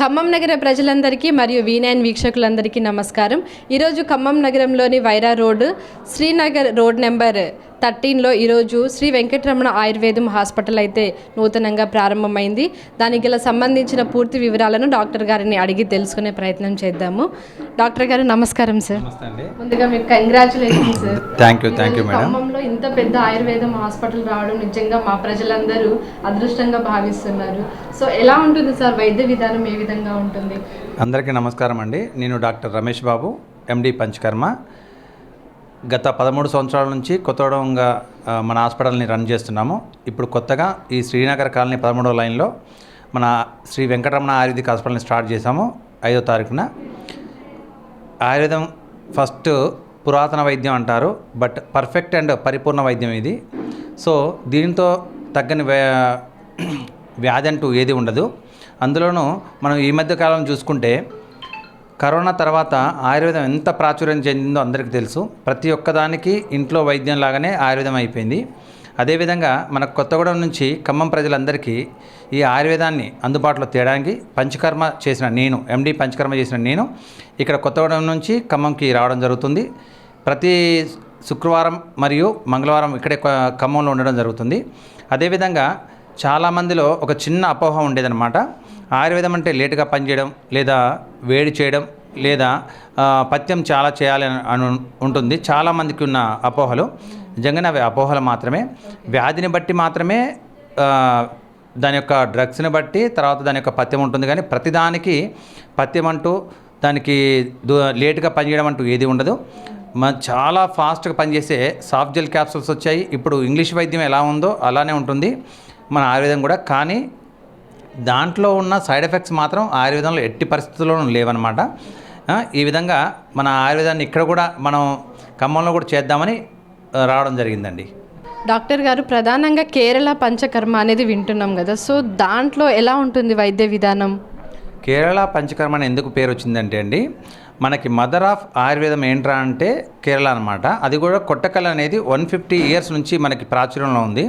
ఖమ్మం నగర ప్రజలందరికీ మరియు V9 వీక్షకులందరికీ నమస్కారం. ఈరోజు ఖమ్మం నగరంలోని Wyra road Srinagar road number 13లో ఈరోజు శ్రీ వెంకటరమణ ఆయుర్వేదం హాస్పిటల్ అయితే నూతనంగా ప్రారంభమైంది. దానికి గల సంబంధించిన పూర్తి వివరాలను డాక్టర్ గారిని అడిగి తెలుసుకునే ప్రయత్నం చేద్దాము. డాక్టర్ గారు నమస్కారం సార్. ముందుగా మీకు congratulations sir. Thank you madam. ఖమ్మంలో ఇంత పెద్ద ఆయుర్వేదం హాస్పిటల్ రావడం నిజంగా మా ప్రజలందరూ అదృష్టంగా భావిస్తున్నారు. సో ఎలా ఉంటుంది సార్ వైద్య విధానం, ఏ విధంగా ఉంటుంది? అందరికీ నమస్కారం అండి. నేను డాక్టర్ రమేష్ బాబు, MD పంచకర్మ. గత 13 సంవత్సరాల నుంచి కొత్తగా మన హాస్పిటల్ని రన్ చేస్తున్నాము. ఇప్పుడు కొత్తగా ఈ శ్రీనగర్ కాలనీ 13వ లైన్లో మన శ్రీ వెంకటరమణ ఆయుర్వేదిక్ హాస్పిటల్ని స్టార్ట్ చేశాము 5వ తారీఖున. ఆయుర్వేదం ఫస్ట్ పురాతన వైద్యం అంటారు, బట్ పర్ఫెక్ట్ అండ్ పరిపూర్ణ వైద్యం ఇది. సో దీంతో తగ్గని వ్యాధి అంటూ ఏది ఉండదు. అందులోనూ మనం ఈ మధ్య కాలం చూసుకుంటే కరోనా తర్వాత ఆయుర్వేదం ఎంత ప్రాచుర్యం చెందిందో అందరికీ తెలుసు. ప్రతి ఒక్కదానికి ఇంట్లో వైద్యం లాగానే ఆయుర్వేదం అయిపోయింది. అదేవిధంగా మన కొత్తగూడెం నుంచి ఖమ్మం ప్రజలందరికీ ఈ ఆయుర్వేదాన్ని అందుబాటులో తేడానికి పంచకర్మ చేసిన నేను, MD పంచకర్మ చేసిన నేను ఇక్కడ కొత్తగూడెం నుంచి ఖమ్మంకి రావడం జరుగుతుంది. ప్రతి శుక్రవారం మరియు మంగళవారం ఇక్కడే ఖమ్మంలో ఉండడం జరుగుతుంది. అదేవిధంగా చాలామందిలో ఒక చిన్న అపోహ ఉండేదన్నమాట. ఆయుర్వేదం అంటే లేటుగా పనిచేయడం, లేదా వేడి చేయడం, లేదా పథ్యం చాలా చేయాలి అని ఉంటుంది. చాలామందికి ఉన్న అపోహలు నిజంగానే అవి అపోహలు మాత్రమే. వ్యాధిని బట్టి మాత్రమే దాని యొక్క డ్రగ్స్ని బట్టి తర్వాత దాని యొక్క పథ్యం ఉంటుంది. కానీ ప్రతిదానికి పథ్యం అంటూ దానికి లేటుగా పనిచేయడం అంటూ ఏది ఉండదు. చాలా ఫాస్ట్గా పనిచేసే సాఫ్ట్ జెల్ క్యాప్సూల్స్ వచ్చాయి. ఇప్పుడు ఇంగ్లీష్ వైద్యం ఎలా ఉందో అలానే ఉంటుంది మన ఆయుర్వేదం కూడా. కానీ దాంట్లో ఉన్న సైడ్ ఎఫెక్ట్స్ మాత్రం ఆయుర్వేదంలో ఎట్టి పరిస్థితుల్లోనూ లేవన్నమాట. ఈ విధంగా మన ఆయుర్వేదాన్ని ఇక్కడ కూడా మనం ఖమ్మంలో కూడా చేద్దామని రావడం జరిగిందండి. డాక్టర్ గారు, ప్రధానంగా కేరళ పంచకర్మ అనేది వింటున్నాం కదా, సో దాంట్లో ఎలా ఉంటుంది వైద్య విధానం? కేరళ పంచకర్మ అని ఎందుకు పేరు వచ్చిందంటే అండి, మనకి మదర్ ఆఫ్ ఆయుర్వేదం ఏంట్రా అంటే కేరళ అనమాట. అది కూడా కొట్టకల్ అనేది 150 years నుంచి మనకి ప్రాచుర్యంలో ఉంది.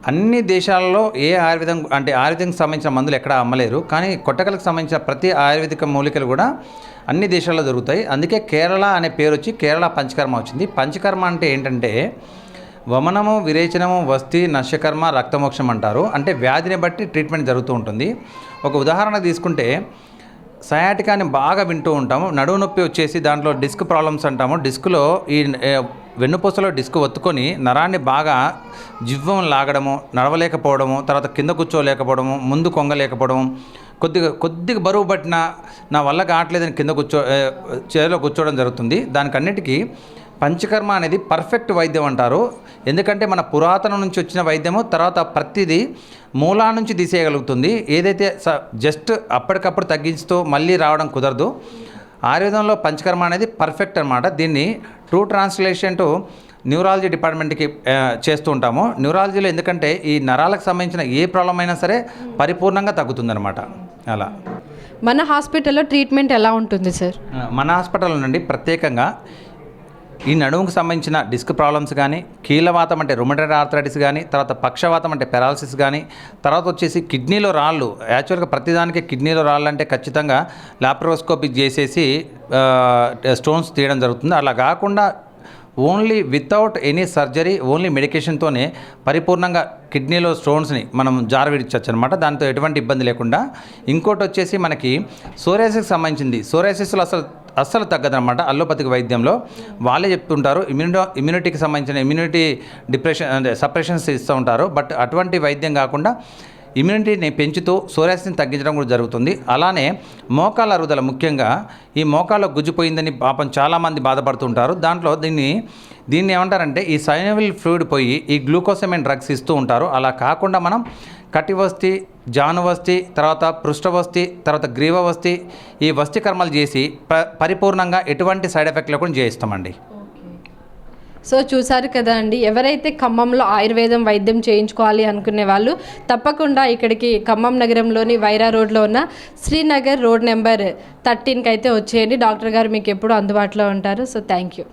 అన్ని దేశాలలో ఏ ఆయుర్వేదం అంటే ఆయుర్వేదంకి సంబంధించిన మందులు ఎక్కడ అమ్మలేరు, కానీ కొట్టకలకు సంబంధించిన ప్రతి ఆయుర్వేదిక మూలికలు కూడా అన్ని దేశాల్లో దొరుకుతాయి. అందుకే కేరళ అనే పేరు వచ్చి కేరళ పంచకర్మ వచ్చింది. పంచకర్మ అంటే ఏంటంటే వమనము, విరేచనము, వస్తి, నశ్యకర్మ, రక్తమోక్షం అంటారు. అంటే వ్యాధిని బట్టి ట్రీట్మెంట్ జరుగుతూ ఉంటుంది. ఒక ఉదాహరణ తీసుకుంటే సయాటికాని బాగా వింటూ ఉంటాము. నడువు నొప్పి వచ్చేసి దాంట్లో డిస్క్ ప్రాబ్లమ్స్ అంటాము. డిస్క్లో ఈ వెన్నుపూసలో డిస్క్ ఒత్తుకొని నరాన్ని బాగా జివ్వం లాగడము, నడవలేకపోవడము, తర్వాత కింద కూర్చోలేకపోవడము, ముందు కొంగలేకపోవడము, కొద్దిగా బరువు పట్టిన నా వల్ల కావట్లేదని కింద చేతిలో కూర్చోవడం జరుగుతుంది. దానికన్నిటికీ పంచకర్మ అనేది పర్ఫెక్ట్ వైద్యం అంటారు. ఎందుకంటే మన పురాతనం నుంచి వచ్చిన వైద్యము తర్వాత ప్రతిదీ మూలా నుంచి తీసేయగలుగుతుంది. ఏదైతే జస్ట్ అప్పటికప్పుడు తగ్గించుతూ మళ్ళీ రావడం కుదరదు. ఆయుర్వేదంలో పంచకర్మ అనేది పర్ఫెక్ట్ అనమాట. దీన్ని ట్రూ ట్రాన్స్లేషన్ టు న్యూరాలజీ డిపార్ట్మెంట్కి చేస్తూ ఉంటాము. న్యూరాలజీలో ఎందుకంటే ఈ నరాలకు సంబంధించిన ఏ ప్రాబ్లం అయినా సరే పరిపూర్ణంగా తగ్గుతుందన్నమాట. అలా మన హాస్పిటల్లో ట్రీట్మెంట్ ఎలా ఉంటుంది సార్? మన హాస్పిటల్ నుండి ప్రత్యేకంగా ఈ నడుముకు సంబంధించిన డిస్క్ ప్రాబ్లమ్స్ కానీ, కీళ్ళవాతం అంటే రుమటైడ్ ఆర్థరైటిస్ కానీ, తర్వాత పక్షవాతం అంటే పెరాలసిస్ కానీ, తర్వాత వచ్చేసి కిడ్నీలో రాళ్ళు. యాక్చువల్గా ప్రతిదానికి కిడ్నీలో రాళ్ళు అంటే ఖచ్చితంగా లాప్రోస్కోపీ చేసేసి స్టోన్స్ తీయడం జరుగుతుంది. అలా కాకుండా only without any surgery, only మెడికేషన్తోనే పరిపూర్ణంగా కిడ్నీలో స్టోన్స్ని మనం జారవిడించవచ్చు అనమాట. దాంతో ఎటువంటి ఇబ్బంది లేకుండా. ఇంకోటి వచ్చేసి మనకి సోరియాసిస్కి సంబంధించింది. సోరియాసిస్లో అస్సలు తగ్గదనమాట. అల్లోపతిక్ వైద్యంలో వాళ్ళే చెప్తుంటారు ఇమ్యూనిటీకి సంబంధించిన ఇమ్యూనిటీ డిప్రెషన్ అంటే సప్రెషన్స్ ఇస్తూ ఉంటారు. బట్ అటువంటి వైద్యం కాకుండా ఇమ్యూనిటీని పెంచుతూ సోరియాసిస్ని తగ్గించడం కూడా జరుగుతుంది. అలానే మోకాళ్ళ అరుగుదల, ముఖ్యంగా ఈ మోకాళ్ళలో గుజ్జుపోయిందని పాపం చాలామంది బాధపడుతుంటారు. దాంట్లో దీన్ని ఏమంటారంటే ఈ సైనోవిల్ ఫ్లూయిడ్ పోయి ఈ గ్లూకోసమైన్ డ్రగ్స్ ఇస్తూ ఉంటారు. అలా కాకుండా మనం కటివస్తి, జానువస్తి, తర్వాత పృష్ఠవస్తి, తర్వాత గ్రీవవస్తి, ఈ వస్తి కర్మలు చేసి పరిపూర్ణంగా ఎటువంటి సైడ్ ఎఫెక్ట్ లేకుండా చేయిస్తామండి. సో చూసారు కదా అండి, ఎవరైతే ఖమ్మంలో ఆయుర్వేదం వైద్యం చేయించుకోవాలి అనుకునే వాళ్ళు తప్పకుండా ఇక్కడికి ఖమ్మం నగరంలోని వైరా రోడ్లో ఉన్న శ్రీనగర్ రోడ్ నెంబర్ 13కి అయితే వచ్చేయండి. డాక్టర్ గారు మీకు ఎప్పుడూ అందుబాటులో ఉంటారు. So thank you.